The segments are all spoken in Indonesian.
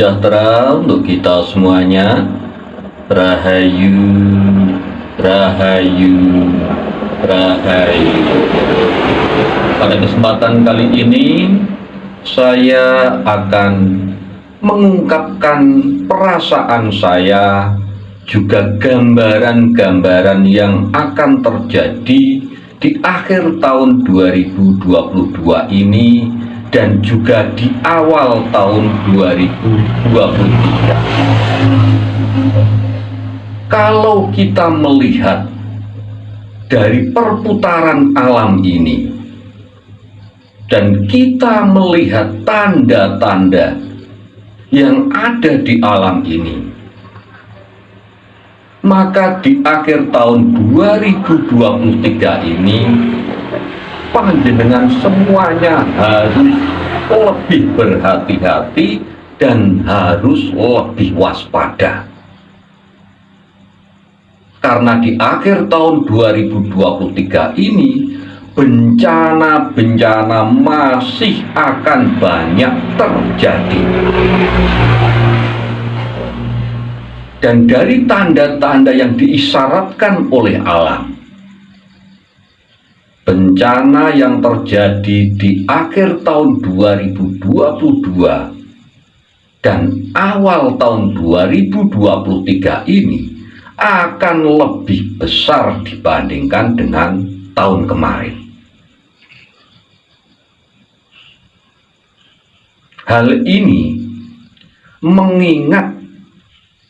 sejahtera untuk kita semuanya. Rahayu, Rahayu, Rahayu. Pada kesempatan kali ini saya akan mengungkapkan perasaan saya, juga gambaran-gambaran yang akan terjadi di akhir tahun 2022 ini dan juga di awal tahun 2023. Kalau kita melihat dari perputaran alam ini dan kita melihat tanda-tanda yang ada di alam ini, maka di akhir tahun 2023 ini panjenengan semuanya harus lebih berhati-hati dan harus lebih waspada. Karena di akhir tahun 2023 ini bencana-bencana masih akan banyak terjadi. Dan dari tanda-tanda yang diisyaratkan oleh alam, bencana yang terjadi di akhir tahun 2022 dan awal tahun 2023 ini akan lebih besar dibandingkan dengan tahun kemarin. Hal ini mengingat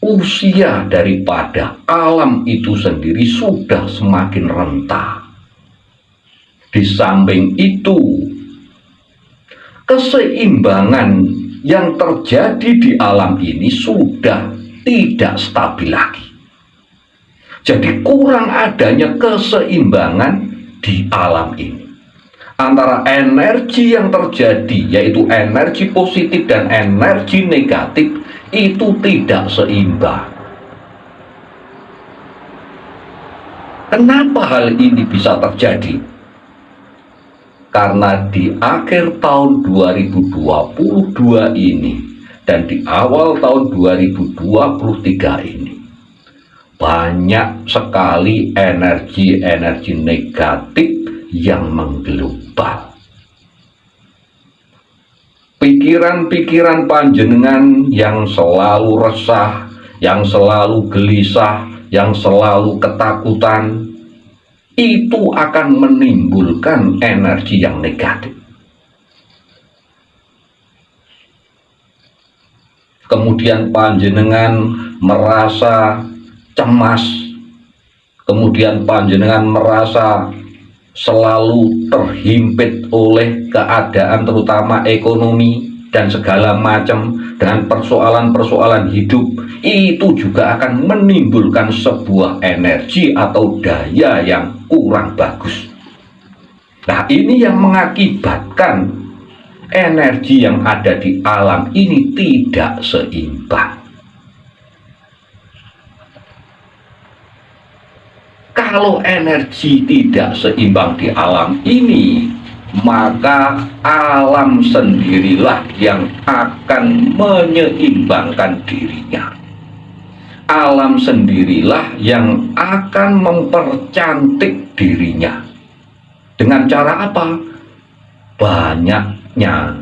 usia daripada alam itu sendiri sudah semakin renta. Di samping itu, keseimbangan yang terjadi di alam ini sudah tidak stabil lagi. Jadi kurang adanya keseimbangan di alam ini antara energi yang terjadi, yaitu energi positif dan energi negatif, itu tidak seimbang. Kenapa hal ini bisa terjadi? Karena di akhir tahun 2022 ini dan di awal tahun 2023 ini banyak sekali energi-energi negatif yang menggelubal. Pikiran-pikiran panjenengan yang selalu resah, yang selalu gelisah, yang selalu ketakutan, itu akan menimbulkan energi yang negatif. Kemudian panjenengan merasa cemas, kemudian panjenengan merasa selalu terhimpit oleh keadaan terutama ekonomi dan segala macam dengan persoalan-persoalan hidup, itu juga akan menimbulkan sebuah energi atau daya yang kurang bagus. Nah, ini yang mengakibatkan energi yang ada di alam ini tidak seimbang. Kalau energi tidak seimbang di alam ini, maka alam sendirilah yang akan menyeimbangkan dirinya. Alam sendirilah yang akan mempercantik dirinya. Dengan cara apa? Banyaknya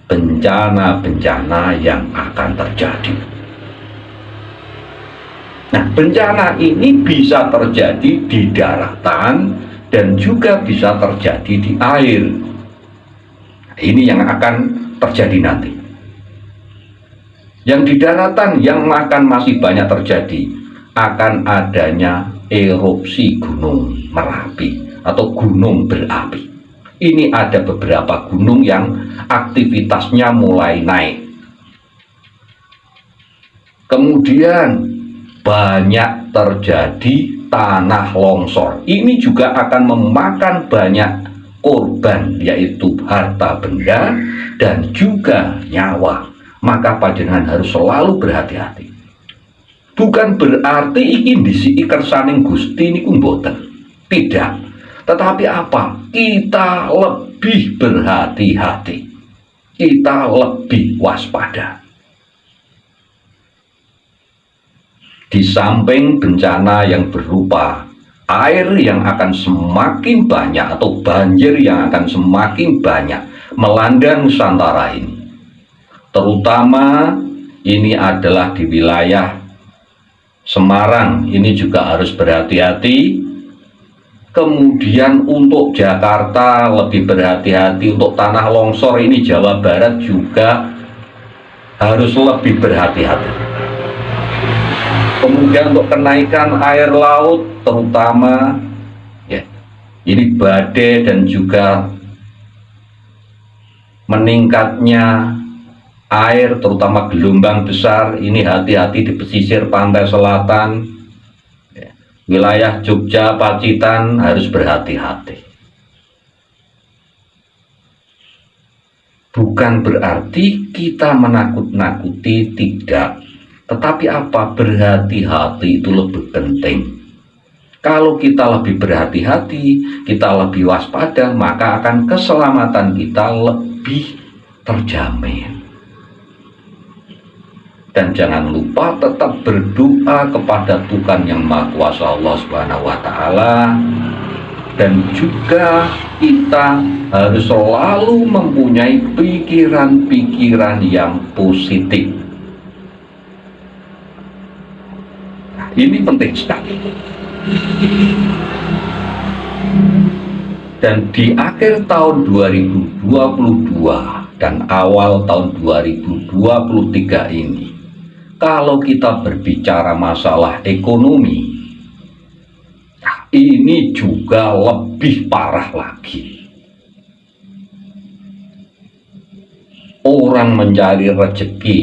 bencana-bencana yang akan terjadi. Nah, bencana ini bisa terjadi di daratan dan juga bisa terjadi di air. Ini yang akan terjadi nanti. Yang di daratan yang akan masih banyak terjadi akan adanya erupsi gunung Merapi atau gunung berapi. Ini ada beberapa gunung yang aktivitasnya mulai naik. Kemudian banyak terjadi tanah longsor. Ini juga akan memakan banyak korban, yaitu harta benda dan juga nyawa. Maka panjenengan harus selalu berhati-hati. Bukan berarti iki ndisiki kersaning Gusti niku mboten. Tidak. Tetapi apa? Kita lebih berhati-hati. Kita lebih waspada. Di samping bencana yang berupa air yang akan semakin banyak atau banjir yang akan semakin banyak melanda Nusantara ini, terutama ini adalah di wilayah Semarang, ini juga harus berhati-hati. Kemudian untuk Jakarta lebih berhati-hati, untuk tanah longsor ini Jawa Barat juga harus lebih berhati-hati. Kemudian untuk kenaikan air laut, terutama ya, ini badai dan juga meningkatnya air, terutama gelombang besar, ini hati-hati di pesisir pantai selatan ya. Wilayah Jogja, Pacitan harus berhati-hati. Bukan berarti kita menakut-nakuti, tidak. Tetapi apa, berhati-hati itu lebih penting. Kalau kita lebih berhati-hati, kita lebih waspada, maka akan keselamatan kita lebih terjamin. Dan jangan lupa tetap berdoa kepada Tuhan Yang Maha Kuasa, Allah Subhanahu wa Ta'ala. Dan juga kita harus selalu mempunyai pikiran-pikiran yang positif. Ini penting sekali. Dan di akhir tahun 2022 dan awal tahun 2023 ini, kalau kita berbicara masalah ekonomi, ini juga lebih parah lagi. Orang mencari rezeki,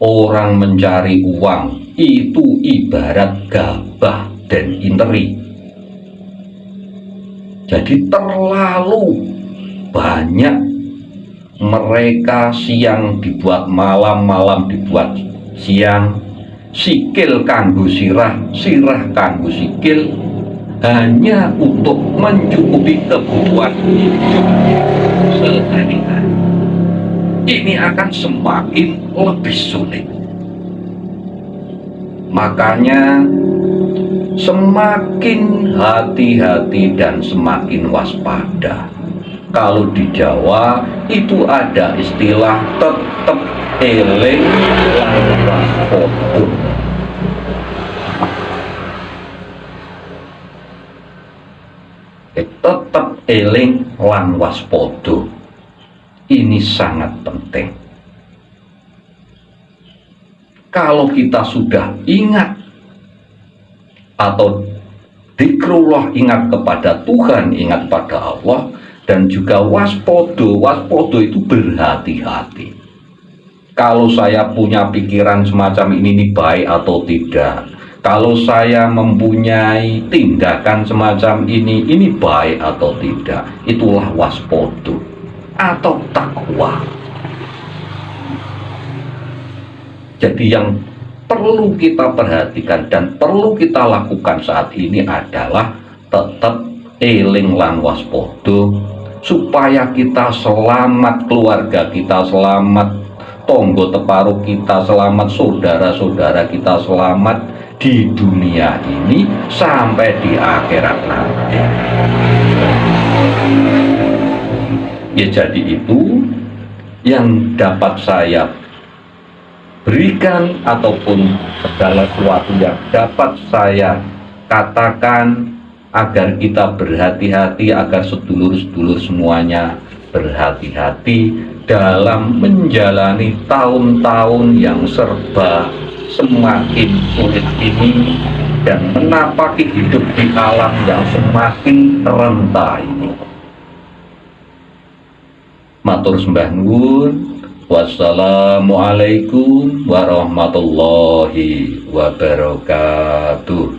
orang mencari uang, itu ibarat gabah dan interi. Jadi terlalu banyak mereka, siang dibuat malam, malam dibuat siang, sikil kanggo sirah, sirah kanggo sikil, hanya untuk mencukupi kebutuhan hidup sehari-hari. Ini akan semakin lebih sulit. Makanya semakin hati-hati dan semakin waspada. Kalau di Jawa itu ada istilah tetep eling lan waspada. Tetep eling lan waspada. Ini sangat penting. Kalau kita sudah ingat atau zikrullah, ingat kepada Tuhan, ingat pada Allah, dan juga waspodo, waspodo itu berhati-hati. Kalau saya punya pikiran semacam ini baik atau tidak, kalau saya mempunyai tindakan semacam ini baik atau tidak, itulah waspodo atau takwa. Jadi yang perlu kita perhatikan dan perlu kita lakukan saat ini adalah tetap eling lan waspodo, supaya kita selamat, keluarga kita selamat, tonggo teparuh kita selamat, saudara-saudara kita selamat di dunia ini sampai di akhirat nanti. Ya, jadi itu yang dapat saya berikan, ataupun segala sesuatu yang dapat saya katakan agar kita berhati-hati, agar sedulur-sedulur semuanya berhati-hati dalam menjalani tahun-tahun yang serba semakin sulit ini dan menapaki hidup di alam yang semakin renta ini. Matur sembah nuwun. Wassalamualaikum warahmatullahi wabarakatuh.